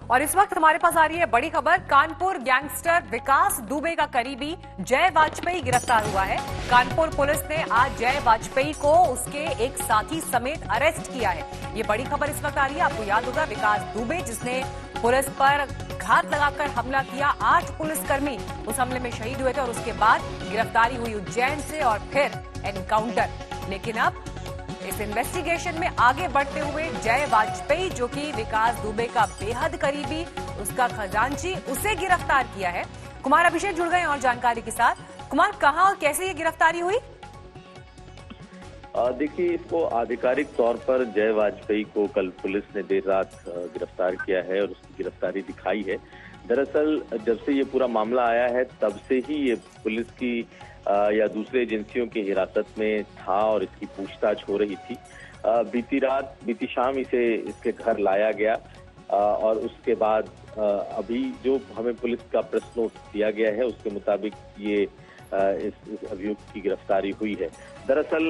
और इस वक्त हमारे पास आ रही है बड़ी खबर। कानपुर गैंगस्टर विकास दुबे का करीबी जय वाजपेयी गिरफ्तार हुआ है। कानपुर पुलिस ने आज जय वाजपेयी को उसके एक साथी समेत अरेस्ट किया है। ये बड़ी खबर इस वक्त आ रही है। आपको याद होगा विकास दुबे जिसने पुलिस पर घात लगाकर हमला किया, 8 पुलिसकर्मी उस हमले में शहीद हुए थे और उसके बाद गिरफ्तारी हुई उज्जैन से और फिर एनकाउंटर। लेकिन अब इस इन्वेस्टिगेशन में आगे बढ़ते हुए जय वाजपेयी जो कि विकास दुबे का बेहद करीबी, उसका खजांची, उसे गिरफ्तार किया है। कुमार अभिषेक जुड़ गए और जानकारी के साथ। कुमार, कहां और कैसे ये गिरफ्तारी हुई? देखिए, इसको आधिकारिक तौर पर जय वाजपेयी को कल पुलिस ने देर रात गिरफ्तार किया है और उसकी गिरफ्तारी दिखाई है। दरअसल जब से ये पूरा मामला आया है तब से ही ये पुलिस की या दूसरे एजेंसियों की हिरासत में था और इसकी पूछताछ हो रही थी। बीती शाम इसे इसके घर लाया गया और उसके बाद अभी जो हमें पुलिस का प्रेस नोट दिया गया है उसके मुताबिक ये इस अभियुक्त की गिरफ्तारी हुई है। दरअसल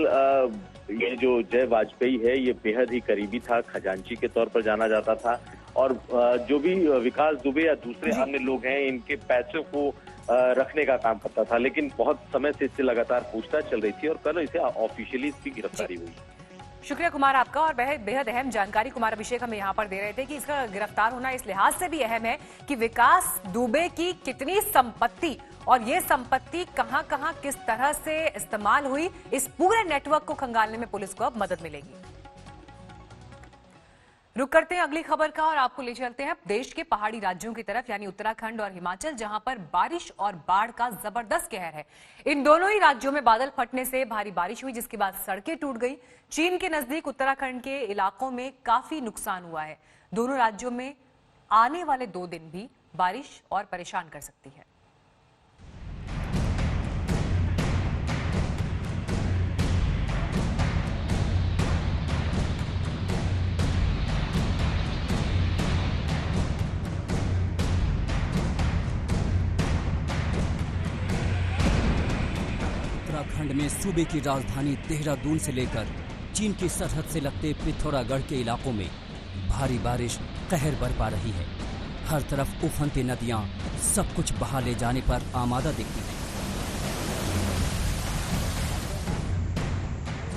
ये जो जय वाजपेयी है ये बेहद ही करीबी था, खजांची के तौर पर जाना जाता था और जो भी विकास दुबे या दूसरे अन्य लोग हैं इनके पैसों को रखने का काम करता था। लेकिन बहुत समय से इससे लगातार पूछताछ चल रही थी और कल इसे ऑफिशियली इसकी गिरफ्तारी हुई। शुक्रिया कुमार आपका। और बेहद अहम जानकारी कुमार अभिषेक हमें यहाँ पर दे रहे थे कि इसका गिरफ्तार होना इस लिहाज से भी अहम है कि विकास दुबे की कितनी संपत्ति और ये संपत्ति कहां कहां किस तरह से इस्तेमाल हुई, इस पूरे नेटवर्क को खंगालने में पुलिस को अब मदद मिलेगी। रुक करते हैं अगली खबर का और आपको ले चलते हैं देश के पहाड़ी राज्यों की तरफ, यानी उत्तराखंड और हिमाचल, जहां पर बारिश और बाढ़ का जबरदस्त कहर है। इन दोनों ही राज्यों में बादल फटने से भारी बारिश हुई जिसके बाद सड़कें टूट गई। चीन के नजदीक उत्तराखंड के इलाकों में काफी नुकसान हुआ है। दोनों राज्यों में आने वाले 2 दिन भी बारिश और परेशान कर सकती है। उत्तराखंड में सूबे की राजधानी देहरादून से लेकर चीन की सरहद से लगते पिथौरागढ़ के इलाकों में भारी बारिश कहर बरपा रही है। हर तरफ उफनती नदियां सब कुछ बहा ले जाने पर आमादा दिखती हैं।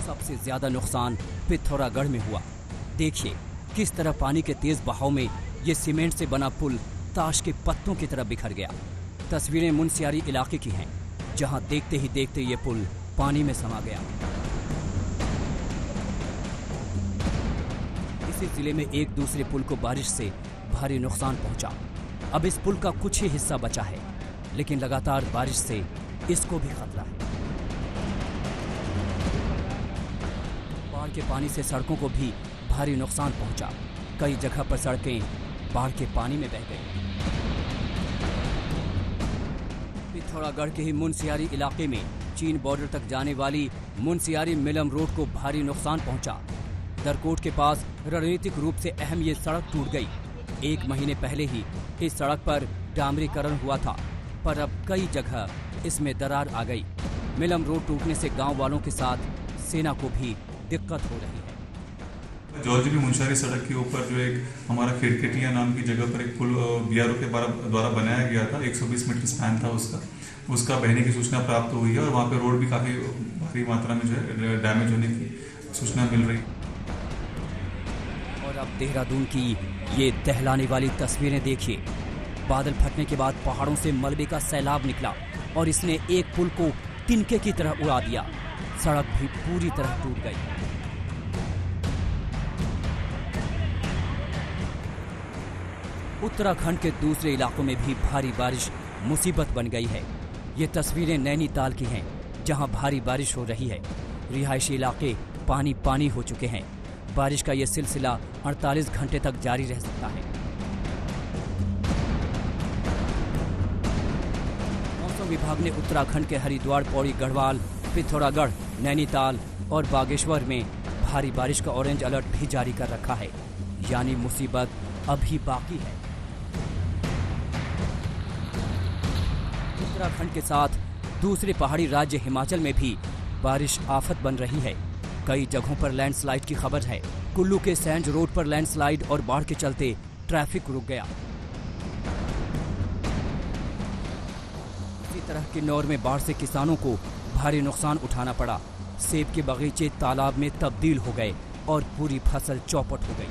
सबसे ज्यादा नुकसान पिथौरागढ़ में हुआ। देखिए किस तरह पानी के तेज बहाव में ये सीमेंट से बना पुल ताश के पत्तों की तरह बिखर गया। तस्वीरें मुनस्यारी इलाके की हैं, जहां देखते ही देखते ये पुल पानी में समा गया। इसी जिले में एक दूसरे पुल को बारिश से भारी नुकसान पहुंचा। अब इस पुल का कुछ ही हिस्सा बचा है, लेकिन लगातार बारिश से इसको भी खतरा है। बाढ़ के पानी से सड़कों को भी भारी नुकसान पहुंचा। कई जगह पर सड़कें बाढ़ के पानी में बह गई। पिथौरागढ़ के ही मुनस्यारी इलाके में चीन बॉर्डर तक जाने वाली मुनस्यारी मिलम रोड को भारी नुकसान पहुंचा। दरकोट के पास रणनीतिक रूप से अहम ये सड़क टूट गई। 1 महीने पहले ही इस सड़क पर डामरीकरण हुआ था, पर अब कई जगह इसमें दरार आ गई। मिलम रोड टूटने से गांव वालों के साथ सेना को भी दिक्कत हो रही है। जॉर्ज भी मुनस्यारी सड़क के ऊपर जो एक हमारा खिड़किटिया नाम की जगह पर एक पुल बीआरओ के द्वारा बनाया गया था, 120 मीटर स्पैन था उसका बहने की सूचना प्राप्त हुई है और वहाँ पे रोड भी काफी भारी मात्रा में जो है डैमेज होने की सूचना मिल रही। और अब देहरादून की ये दहलाने वाली तस्वीरें देखिए। बादल फटने के बाद पहाड़ों से मलबे का सैलाब निकला और इसने एक पुल को तिनके की तरह उड़ा दिया। सड़क भी पूरी तरह टूट गई। उत्तराखंड के दूसरे इलाकों में भी भारी बारिश मुसीबत बन गई है। ये तस्वीरें नैनीताल की हैं, जहां भारी बारिश हो रही है। रिहायशी इलाके पानी पानी हो चुके हैं। बारिश का ये सिलसिला 48 घंटे तक जारी रह सकता है। मौसम विभाग ने उत्तराखंड के हरिद्वार, पौड़ी, गढ़वाल, पिथौरागढ़, नैनीताल और बागेश्वर में भारी बारिश का ऑरेंज अलर्ट भी जारी कर रखा है, यानी मुसीबत अभी बाकी है। उत्तराखंड के साथ दूसरे पहाड़ी राज्य हिमाचल में भी बारिश आफत बन रही है। कई जगहों पर लैंडस्लाइड की खबर है। कुल्लू के सैंज रोड पर लैंडस्लाइड और बाढ़ के चलते ट्रैफिक रुक गया। तरह किन्नौर में बाढ़ से किसानों को भारी नुकसान उठाना पड़ा। सेब के बगीचे तालाब में तब्दील हो गए और पूरी फसल चौपट हो गई।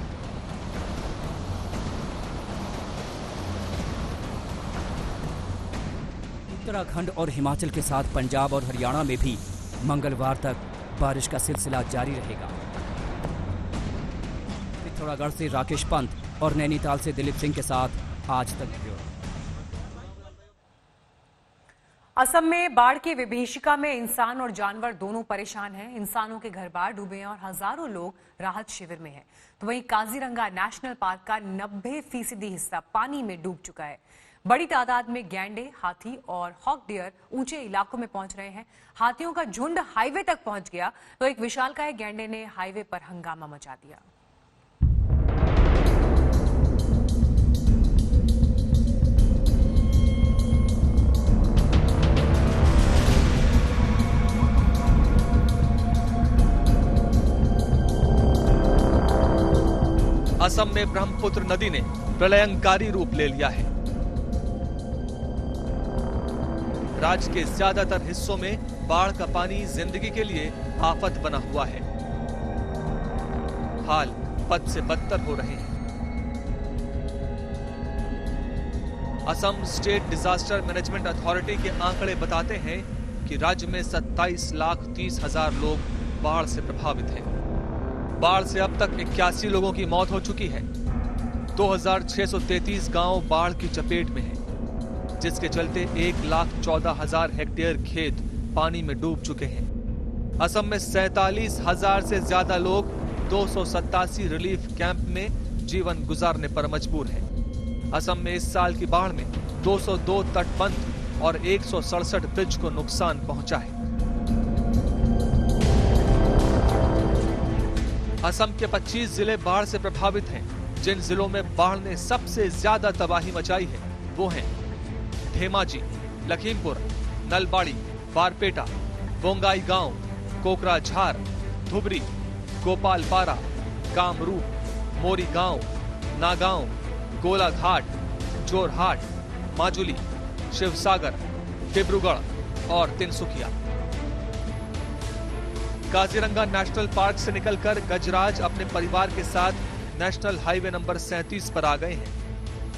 उत्तराखंड और हिमाचल के साथ पंजाब और हरियाणा में भी मंगलवार तक बारिश का सिलसिला जारी रहेगा। पिथौरागढ़ से राकेश पंत और नैनीताल से दिलीप सिंह के साथ आज तक ब्यूरो। असम में बाढ़ की विभीषिका में इंसान और जानवर दोनों परेशान हैं। इंसानों के घर बार डूबे हैं और हजारों लोग राहत शिविर में हैं। तो वहीं काजीरंगा नेशनल पार्क का 90% हिस्सा पानी में डूब चुका है। बड़ी तादाद में गैंडे, हाथी और हॉक डियर ऊंचे इलाकों में पहुंच रहे हैं। हाथियों का झुंड हाईवे तक पहुंच गया तो एक विशालकाय गैंडे ने हाईवे पर हंगामा मचा दिया। असम में ब्रह्मपुत्र नदी ने प्रलयंकारी रूप ले लिया है। राज्य के ज्यादातर हिस्सों में बाढ़ का पानी जिंदगी के लिए आफत बना हुआ है। हाल बद से बदतर हो रहे हैं। Assam state disaster management authority के आंकड़े बताते हैं कि राज्य में 27,30,000 लोग बाढ़ से प्रभावित हैं। बाढ़ से अब तक 81 लोगों की मौत हो चुकी है। 2,633 गांव बाढ़ की चपेट में हैं, जिसके चलते 1,14,000 हेक्टेयर खेत पानी में डूब चुके हैं। असम में 47,000 से ज्यादा लोग 287 रिलीफ कैंप में जीवन गुजारने पर मजबूर हैं। असम में इस साल की बाढ़ में 202 तटबंध और 167 ब्रिज को नुकसान पहुंचा है। असम के 25 जिले बाढ़ से प्रभावित हैं। जिन जिलों में बाढ़ ने सबसे ज्यादा तबाही मचाई है वो हैं धेमाजी, लखीमपुर, नलबाड़ी, बारपेटा, बोंगाई गांव, कोकराझार, धुबरी, गोपालपारा, कामरूप, मोरी गांव, नागांव, गोलाघाट, जोरहाट, माजुली, शिवसागर, डिब्रूगढ़ और तिनसुकिया। काजीरंगा नेशनल पार्क से निकलकर गजराज अपने परिवार के साथ नेशनल हाईवे नंबर 37 पर आ गए हैं,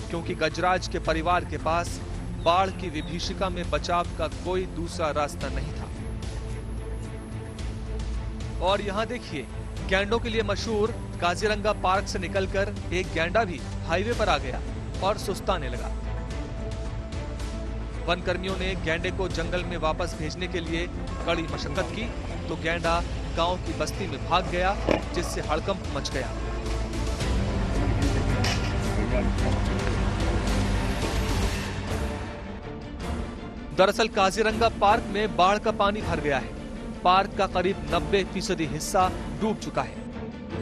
क्योंकि गजराज के परिवार के पास बाढ़ की विभीषिका में बचाव का कोई दूसरा रास्ता नहीं था। और यहाँ देखिए, गैंडों के लिए मशहूर काजीरंगा पार्क से निकलकर एक गैंडा भी हाईवे पर आ गया और सुस्ताने लगा। वन कर्मियों ने गैंडे को जंगल में वापस भेजने के लिए कड़ी मशक्कत की तो गैंडा गांव की बस्ती में भाग गया, जिससे हड़कंप मच गया। दरअसल काजीरंगा पार्क में बाढ़ का पानी भर गया है। पार्क का करीब 90% हिस्सा डूब चुका है।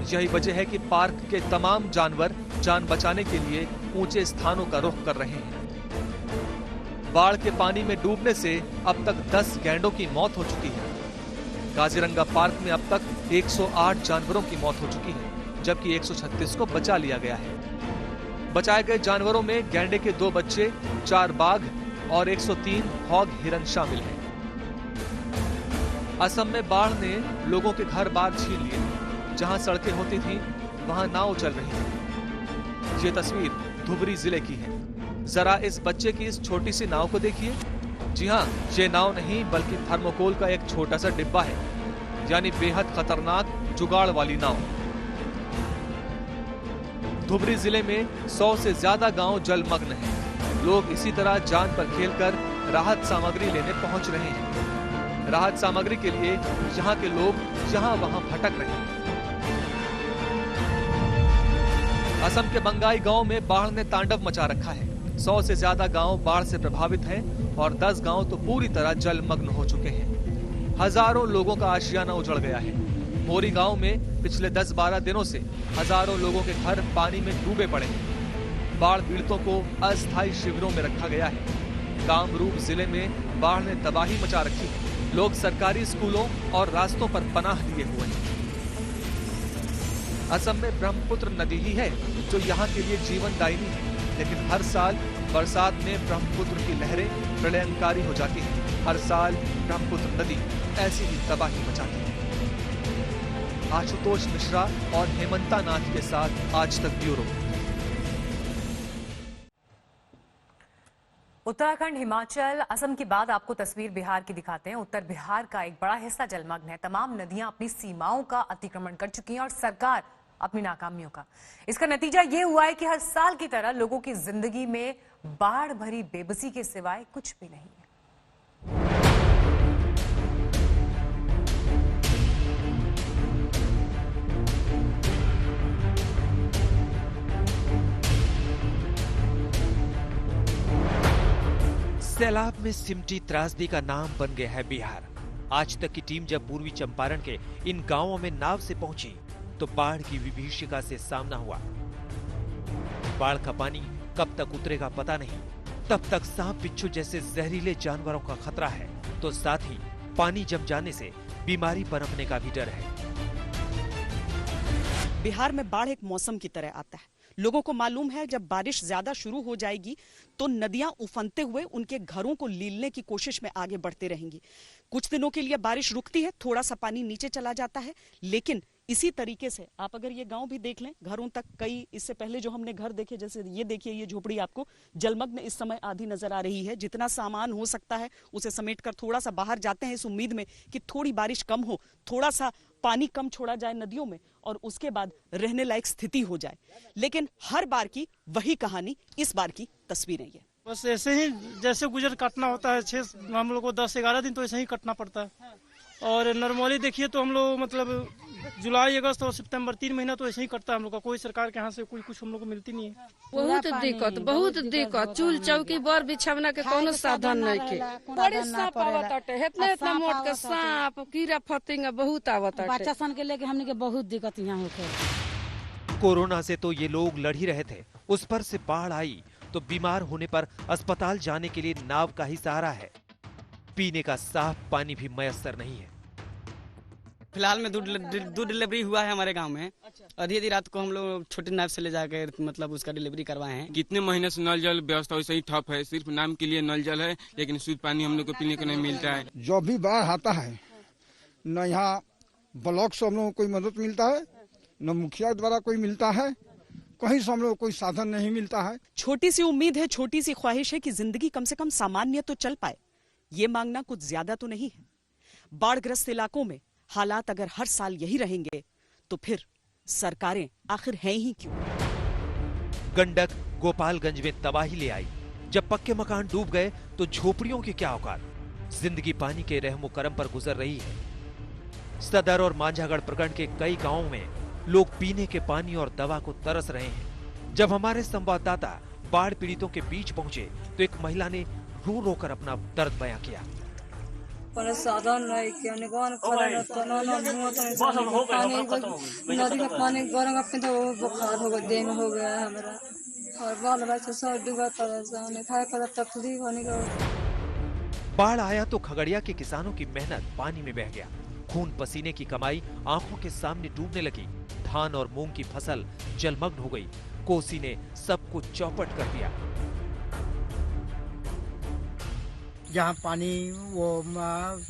यही वजह है कि पार्क के तमाम जानवर जान बचाने के लिए ऊंचे स्थानों का रुख कर रहे हैं। बाढ़ के पानी में डूबने से अब तक 10 गैंडों की मौत हो चुकी है। काजीरंगा पार्क में अब तक 108 जानवरों की मौत हो चुकी है, जबकि 136 को बचा लिया गया है। बचाए गए जानवरों में गैंडे के 2 बच्चे, 4 बाघ और 103 हॉग हिरन शामिल हैं। असम में बाढ़ ने लोगों के घर बार छीन लिए। जहां सड़कें होती थीं, वहां नाव चल रही थी। ये तस्वीर धुबरी जिले की है। जरा इस बच्चे की इस छोटी सी नाव को देखिए। जी हाँ, ये नाव नहीं बल्कि थर्मोकोल का एक छोटा सा डिब्बा है, यानी बेहद खतरनाक जुगाड़ वाली नाव। धुबरी जिले में 100 से ज्यादा गांव जलमग्न हैं। लोग इसी तरह जान पर खेलकर राहत सामग्री लेने पहुंच रहे हैं। राहत सामग्री के लिए यहाँ के लोग यहाँ वहाँ भटक रहे हैं। असम के बंगाई गांव में बाढ़ ने तांडव मचा रखा है। 100 से ज्यादा गांव बाढ़ से प्रभावित हैं और 10 गांव तो पूरी तरह जलमग्न हो चुके हैं। हजारों लोगों का आशियाना उजड़ गया है। मोरी गांव में पिछले 10-12 दिनों से हजारों लोगों के घर पानी में डूबे पड़े हैं। बाढ़ पीड़ितों को अस्थायी शिविरों में रखा गया है। कामरूप जिले में बाढ़ ने तबाही मचा रखी है। लोग सरकारी स्कूलों और रास्तों पर पनाह लिए हुए हैं। असम में ब्रह्मपुत्र नदी ही है जो यहाँ के लिए जीवनदायिनी है। लेकिन हर साल बरसात में ब्रह्मपुत्र की लहरें प्रलयंकारी हो जाती हैं। हर साल ब्रह्मपुत्र नदी ऐसी ही तबाही मचाती है। आशुतोष मिश्रा और हेमंता नाथ के साथ आज तक ब्यूरो। उत्तराखंड, हिमाचल, असम के बाद आपको तस्वीर बिहार की दिखाते हैं। उत्तर बिहार का एक बड़ा हिस्सा जलमग्न है। तमाम नदियां अपनी सीमाओं का अतिक्रमण कर चुकी हैं और सरकार अपनी नाकामियों का। इसका नतीजा ये हुआ है कि हर साल की तरह लोगों की जिंदगी में बाढ़ भरी बेबसी के सिवाय कुछ भी नहीं है। सैलाब में सिमटी त्रासदी का नाम बन गया है बिहार। आज तक की टीम जब पूर्वी चंपारण के इन गांवों में नाव से पहुंची तो बाढ़ की विभीषिका से सामना हुआ। बाढ़ का पानी कब तक उतरेगा पता नहीं। तब तक सांप बिच्छू जैसे जहरीले जानवरों का खतरा है, तो साथ ही पानी जम जाने से बीमारी पनपने का भी डर है। बिहार में बाढ़ एक मौसम की तरह आता है। लोगों को मालूम है जब बारिश ज्यादा शुरू हो जाएगी तो नदियां उफनते हुए उनके घरों को लीलने की कोशिश में आगे बढ़ते रहेंगी। कुछ दिनों के लिए बारिश रुकती है, थोड़ा सा पानी नीचे चला जाता है, लेकिन इसी तरीके से आप अगर ये गांव भी देख लें, घरों तक कई इससे पहले जो हमने घर देखे, जैसे ये देखिए, ये झोपड़ी आपको जलमग्न इस समय आधी नजर आ रही है। जितना सामान हो सकता है उसे समेटकर थोड़ा सा बाहर जाते हैं इस उम्मीद में कि थोड़ी बारिश कम हो, थोड़ा सा पानी कम छोड़ा जाए नदियों में और उसके बाद रहने लायक स्थिति हो जाए। लेकिन हर बार की वही कहानी इस बार की तस्वीरें ये। बस ऐसे ही जैसे गुजर काटना होता है, हम लोग को 10-11 दिन तो ऐसे ही कटना पड़ता है। और नॉर्मली देखिए तो हम लोग मतलब जुलाई, अगस्त और सितंबर 3 महीना तो ऐसे ही कटता है हम लोग का। कोई सरकार के यहाँ से कोई कुछ हम लोग को मिलती नहीं है। बहुत दिक्कत चूल चौकी बर बिछवना के कोनो साधन नहीं के। बड़े सांप आवत आटे, इतना मोट के सांप, कीड़ा फतिंगा बहुत आवत आटे। बच्चा सन के लेके हमने के बहुत दिक्कत यहाँ होके। कोरोना से तो ये लोग लड़ ही रहे थे, उस पर से बाढ़ आई तो बीमार होने पर अस्पताल जाने के लिए नाव का ही सहारा है। पीने का साफ पानी भी मयस्सर नहीं है। फिलहाल में दूध डिलीवरी हुआ है हमारे गांव में। आधी रात को हम लोग छोटे नाव से ले जाकर मतलब उसका डिलीवरी करवाए हैं। कितने महीने से नल जल व्यवस्था वैसे ही ठप है, सिर्फ नाम के लिए नल जल है, लेकिन शुद्ध पानी हम लोग को पीने को नहीं मिलता है। जो भी बाढ़ आता है न यहाँ ब्लॉक से हम लोग को कोई मदद मिलता है, न मुखिया द्वारा कोई मिलता है, कहीं से हम लोग कोई साधन नहीं मिलता है। छोटी सी उम्मीद है, छोटी सी ख्वाहिश है कि जिंदगी कम से कम सामान्य तो चल पाए। ये मांगना कुछ ज्यादा तो नहीं है। बाढ़ग्रस्त इलाकों में हालात अगर हर साल यही रहेंगे तो फिर सरकारें आखिर हैं ही क्यों? गंडक गोपालगंज में तबाही ले आई। जब पक्के मकान डूब गए तो झोपड़ियों की क्या औकात। जिंदगी पानी के रहमो करम पर गुजर रही है। सदर और मांझागढ़ प्रखंड के कई गांवों में लोग पीने के पानी और दवा को तरस रहे हैं। जब हमारे संवाददाता बाढ़ पीड़ितों के बीच पहुंचे तो एक महिला ने रो रो कर अपना दर्द बयां किया। साधन नहीं किया, नदी का पानी गर्म तो बुखार हो गया, देह में हो गया है हमारा, और बाल बच्चा सब डूबा, परेशान खाए कर तकलीफ होने का। बाढ़ आया तो खगड़िया के किसानों की मेहनत पानी में बह गया। खून पसीने की कमाई आंखों के सामने डूबने लगी। धान और मूंग की फसल जलमग्न हो गई। कोसी ने सब कुछ चौपट कर दिया। जहाँ पानी वो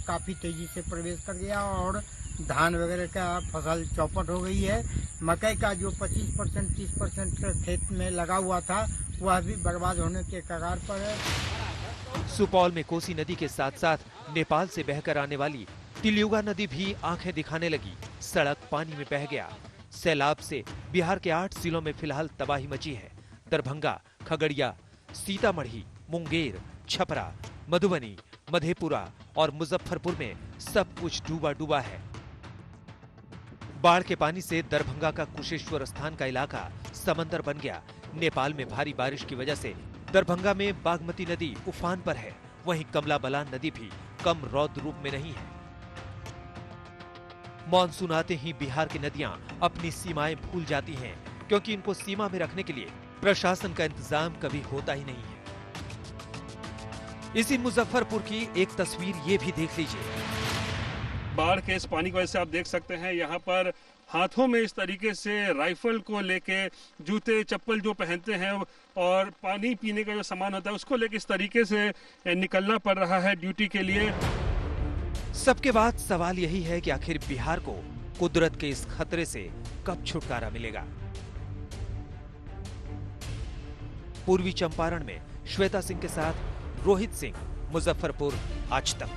काफी तेजी से प्रवेश कर गया और धान वगैरह का फसल चौपट हो गई है। मकई का जो 25% 30% खेत में लगा हुआ था वह भी बर्बाद होने के कगार पर है। सुपौल में कोसी नदी के साथ साथ नेपाल से बहकर आने वाली तिलियुगा नदी भी आंखें दिखाने लगी। सड़क पानी में बह गया। सैलाब से बिहार के 8 जिलों में फिलहाल तबाही मची है। दरभंगा, खगड़िया, सीतामढ़ी, मुंगेर, छपरा, मधुबनी, मधेपुरा और मुजफ्फरपुर में सब कुछ डूबा डूबा है। बाढ़ के पानी से दरभंगा का कुशेश्वर स्थान का इलाका समंदर बन गया। नेपाल में भारी बारिश की वजह से दरभंगा में बागमती नदी उफान पर है। वहीं कमला बलान नदी भी कम रौद्र रूप में नहीं है। मॉनसून आते ही बिहार की नदियां अपनी सीमाएं भूल जाती हैं, क्योंकि इनको सीमा में रखने के लिए प्रशासन का इंतजाम कभी होता ही नहीं है। इसी मुजफ्फरपुर की एक तस्वीर ये भी देख लीजिए। बाढ़ के इस पानी की वजह से आप देख सकते हैं यहाँ पर हाथों में इस तरीके से राइफल को लेके, जूते चप्पल जो पहनते हैं और पानी पीने का जो सामान होता है उसको लेके इस तरीके से निकलना पड़ रहा है ड्यूटी के लिए। सबके बाद सवाल यही है कि आखिर बिहार को कुदरत के इस खतरे से कब छुटकारा मिलेगा। पूर्वी चंपारण में श्वेता सिंह के साथ रोहित सिंह, मुजफ्फरपुर, आज तक।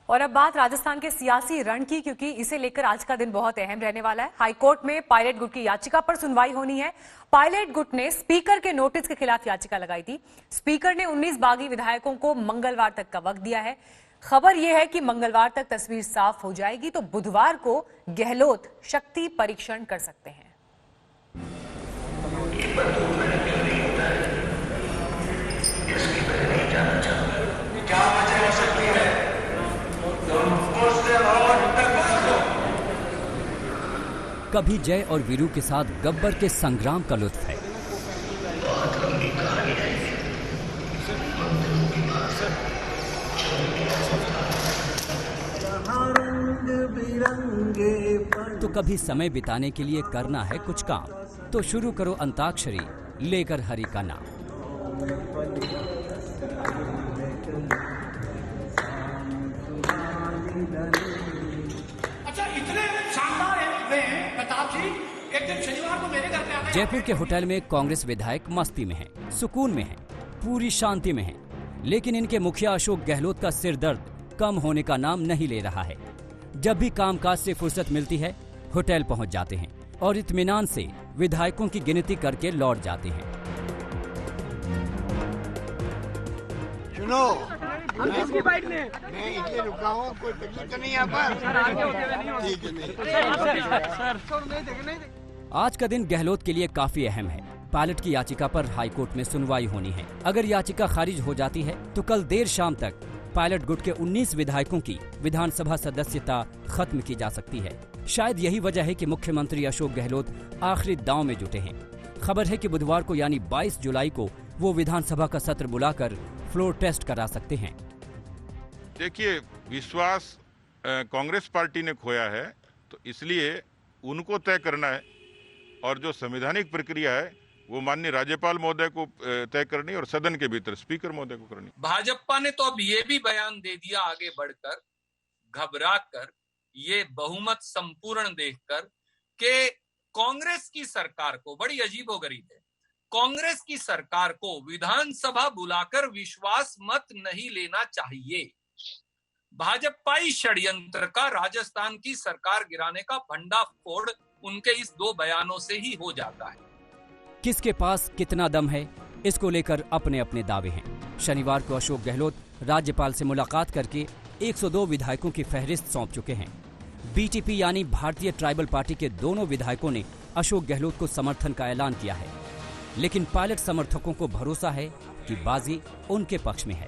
और अब बात राजस्थान के सियासी रण की, क्योंकि इसे लेकर आज का दिन बहुत अहम रहने वाला है। हाईकोर्ट में पायलट गुट की याचिका पर सुनवाई होनी है। पायलट गुट ने स्पीकर के नोटिस के खिलाफ याचिका लगाई थी। स्पीकर ने 19 बागी विधायकों को मंगलवार तक का वक्त दिया है। खबर यह है कि मंगलवार तक तस्वीर साफ हो जाएगी तो बुधवार को गहलोत शक्ति परीक्षण कर सकते हैं। कभी जय और वीरू के साथ गब्बर के संग्राम का लुत्फ है। तो कभी समय बिताने के लिए करना है कुछ काम, तो शुरू करो अंताक्षरी लेकर हरि का नाम। अच्छा, इतने शानदार हैं प्रताप जी, एक दिन शनिवार को मेरे घर पे आए। जयपुर के होटल में कांग्रेस विधायक मस्ती में हैं, सुकून में हैं, पूरी शांति में हैं, लेकिन इनके मुखिया अशोक गहलोत का सिर दर्द कम होने का नाम नहीं ले रहा है। जब भी कामकाज से फुर्सत मिलती है होटल पहुंच जाते हैं और इत्मीनान से विधायकों की गिनती करके लौट जाते हैं। सुनो, मैं इसलिए रुका हूँ, कोई तकलीफ तो नहीं यहाँ पर? ठीक है। आज का दिन गहलोत के लिए काफी अहम है। पायलट की याचिका पर हाईकोर्ट में सुनवाई होनी है। अगर याचिका खारिज हो जाती है तो कल देर शाम तक पायलट गुट के 19 विधायकों की विधानसभा सदस्यता खत्म की जा सकती है। शायद यही वजह है कि मुख्यमंत्री अशोक गहलोत आखिरी दांव में जुटे हैं। खबर है कि बुधवार को यानी 22 जुलाई को वो विधानसभा का सत्र बुलाकर फ्लोर टेस्ट करा सकते हैं। देखिए, विश्वास कांग्रेस पार्टी ने खोया है, तो इसलिए उनको तय करना है और जो संवैधानिक प्रक्रिया है वो माननीय राज्यपाल महोदय को तय करनी और सदन के भीतर स्पीकर महोदय को करनी। भाजपा ने तो अब ये भी बयान दे दिया आगे बढ़कर, घबरा कर, ये बहुमत संपूर्ण देखकर, कि कांग्रेस की सरकार को, बड़ी अजीबोगरीब है, कांग्रेस की सरकार को विधानसभा बुलाकर विश्वास मत नहीं लेना चाहिए। भाजपाई षड्यंत्र का राजस्थान की सरकार गिराने का भंडाफोड़ उनके इस 2 बयानों से ही हो जाता है। किसके पास कितना दम है, इसको लेकर अपने अपने दावे हैं। शनिवार को अशोक गहलोत राज्यपाल से मुलाकात करके 102 विधायकों की फहरिस्त सौंप चुके हैं। बीटीपी यानी भारतीय ट्राइबल पार्टी के दोनों विधायकों ने अशोक गहलोत को समर्थन का ऐलान किया है, लेकिन पायलट समर्थकों को भरोसा है कि बाजी उनके पक्ष में है।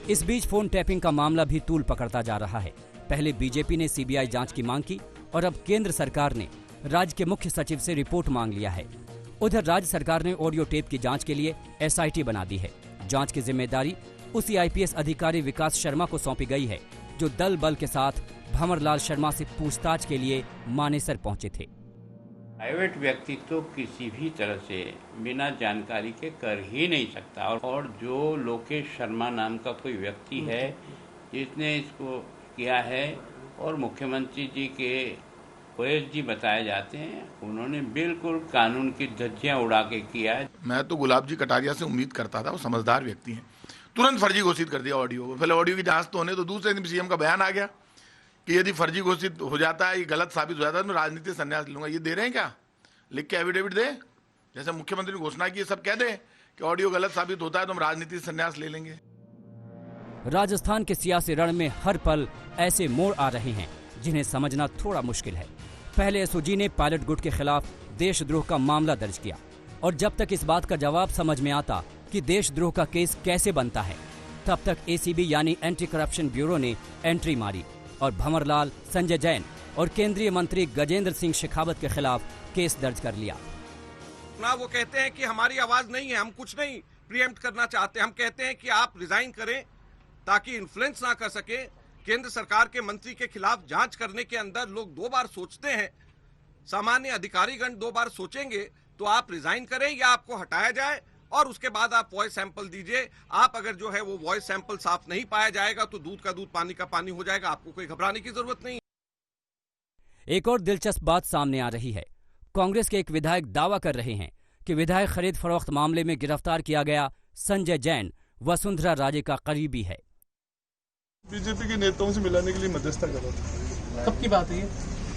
इस बीच फोन टैपिंग का मामला भी तूल पकड़ता जा रहा है। पहले बीजेपी ने सीबीआई जांच की मांग की और अब केंद्र सरकार ने राज्य के मुख्य सचिव से रिपोर्ट मांग लिया है। उधर राज्य सरकार ने ऑडियो टेप की जांच के लिए एसआईटी बना दी है। जांच की जिम्मेदारी उसी आईपीएस अधिकारी विकास शर्मा को सौंपी गई है जो दल बल के साथ भंवरलाल शर्मा से पूछताछ के लिए मानेसर पहुंचे थे। प्राइवेट व्यक्ति तो किसी भी तरह से बिना जानकारी के कर ही नहीं सकता, और जो लोकेश शर्मा नाम का कोई व्यक्ति है जिसने इसको किया है और मुख्यमंत्री जी के ओएस जी बताए जाते हैं, उन्होंने बिल्कुल कानून की धज्जियां उड़ा के किया है। मैं तो गुलाब जी कटारिया से उम्मीद करता था, वो समझदार व्यक्ति हैं। तुरंत फर्जी घोषित कर दिया ऑडियो को। पहले ऑडियो की जांच तो होने, तो दूसरे दिन सीएम का बयान आ गया कि यदि फर्जी घोषित हो जाता है, ये गलत साबित हो जाता है, तो मैं राजनीतिक संन्यास लूंगा। ये दे रहे हैं क्या? लिख के एफिडेविट दे, जैसे मुख्यमंत्री ने घोषणा की, सब कह दें कि ऑडियो गलत साबित होता है तो हम राजनीतिक संन्यास ले लेंगे। राजस्थान के सियासी रण में हर पल ऐसे मोड़ आ रहे हैं जिन्हें समझना थोड़ा मुश्किल है। पहले एसओजी ने पायलट गुट के खिलाफ देशद्रोह का मामला दर्ज किया, और जब तक इस बात का जवाब समझ में आता कि देशद्रोह का केस कैसे बनता है, तब तक एसीबी यानी एंटी करप्शन ब्यूरो ने एंट्री मारी और भंवरलाल, संजय जैन और केंद्रीय मंत्री गजेंद्र सिंह शेखावत के खिलाफ केस दर्ज कर लिया। ना वो कहते हैं कि हमारी आवाज नहीं है, हम कुछ नहीं प्रीएम्प्ट करना चाहते हैं। हम कहते हैं कि आप रिजाइन करें ताकि इन्फ्लुएंस ना कर सके। केंद्र सरकार के मंत्री के खिलाफ जांच करने के अंदर लोग 2 बार सोचते हैं, सामान्य अधिकारीगण 2 बार सोचेंगे, तो आप रिजाइन करें या आपको हटाया जाए और उसके बाद आप वॉइस सैंपल दीजिए। आप अगर जो है वो वॉइस सैंपल साफ नहीं पाया जाएगा तो दूध का दूध पानी का पानी हो जाएगा, आपको कोई घबराने की जरूरत नहीं। एक और दिलचस्प बात सामने आ रही है। कांग्रेस के एक विधायक दावा कर रहे हैं कि विधायक खरीद फरोख्त मामले में गिरफ्तार किया गया संजय जैन वसुंधरा राजे का करीबी है। बीजेपी के नेताओं से मिलाने के लिए मध्यस्थता कर रहा था। कब की बात है ये?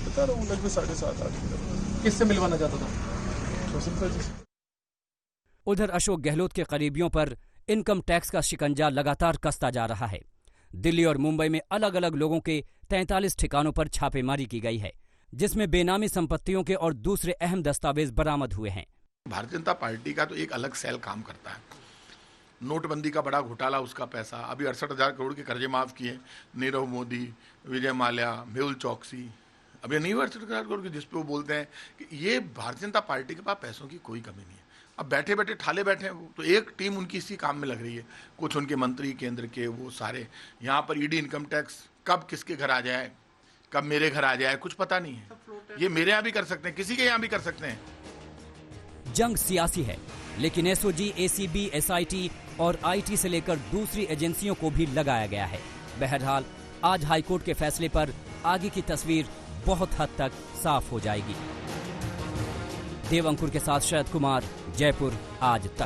बता रहा हूँ, लगभग 7:30-8। किससे मिलवाना चाहता था? वसुंधरा जी से। उधर अशोक गहलोत के करीबियों पर इनकम टैक्स का शिकंजा लगातार कसता जा रहा है। दिल्ली और मुंबई में अलग अलग लोगों के 43 ठिकानों पर छापेमारी की गई है, जिसमें बेनामी संपत्तियों के और दूसरे अहम दस्तावेज बरामद हुए हैं। भारतीय जनता पार्टी का तो एक अलग सेल काम करता है। नोटबंदी का बड़ा घोटाला, उसका पैसा, अभी 68,000 करोड़ के कर्जे माफ किए, नीरव मोदी, विजय माल्या, मेहुल चौकसी, अभी नहीं हुआ 68,000 करोड़ की, जिसपे वो बोलते हैं कि ये भारतीय जनता पार्टी के पास पैसों की कोई कमी नहीं है। अब बैठे बैठे ठाले बैठे हैं वो, तो एक टीम उनकी इसी काम में लग रही है। कुछ उनके मंत्री केंद्र के वो सारे यहाँ पर ईडी इनकम टैक्स कब किसके घर आ जाए, कब मेरे घर आ जाए, कुछ पता नहीं है। ये मेरे यहाँ भी कर सकते हैं, किसी के यहाँ भी कर सकते हैं। जंग सियासी है, लेकिन एसओजी, एसीबी, एसआईटी और आईटी से लेकर दूसरी एजेंसियों को भी लगाया गया है। बहरहाल आज हाईकोर्ट के फैसले पर आगे की तस्वीर बहुत हद तक साफ हो जाएगी। देव अंकुर के साथ शरद कुमार, जयपुर आज तक।